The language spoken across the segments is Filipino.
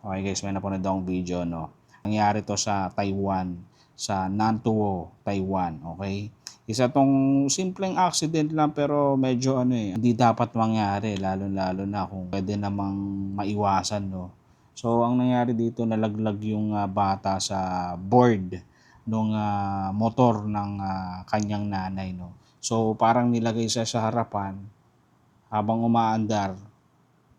Okay guys, may napanood akong video, no. Nangyari to sa Taiwan, sa Nantuo, Taiwan, okay? Isa tong simpleng accident lang pero medyo hindi dapat mangyari lalo-lalo na kung pwede namang maiwasan, no. So ang nangyari dito, nalaglag yung bata sa board nung motor ng kanyang nanay, no. So parang nilagay siya sa harapan habang umaandar,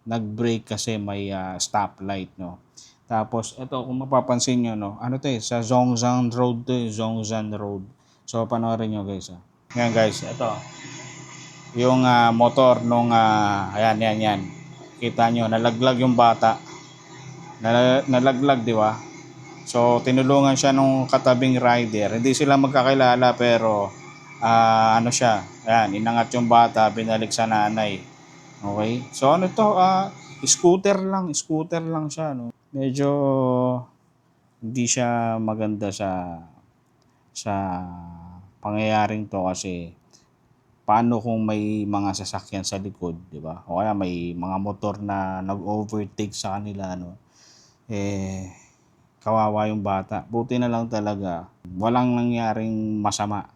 nag-brake kasi may stoplight, no. Tapos ito kung mapapansin nyo, no, ano to sa Zhongzhang Road to Zhongzhang Road. So panoorin nyo guys. Ngayon guys, ito yung motor nung ayan yan. Kita nyo, nalaglag yung bata. Nalaglag, di ba? So tinulungan siya nung katabing rider. Hindi sila magkakilala pero ano siya, ayan, inangat yung bata, binalik sa nanay. Okay? So ano to, scooter lang siya, no. Medyo hindi siya maganda sa pangyayaring to kasi paano kung may mga sasakyan sa likod, di ba? O kaya may mga motor na nag-overtake sa kanila, no. Kawawa yung bata. Buti na lang talaga walang nangyaring masama,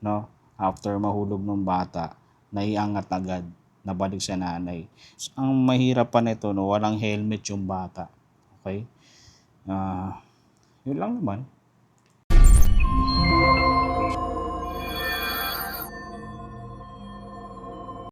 no. After mahulog ng bata, naiangat agad, nabalik sa nanay. Ang mahirap pa nito, no, walang helmet yung bata. Okay? Yun lang naman.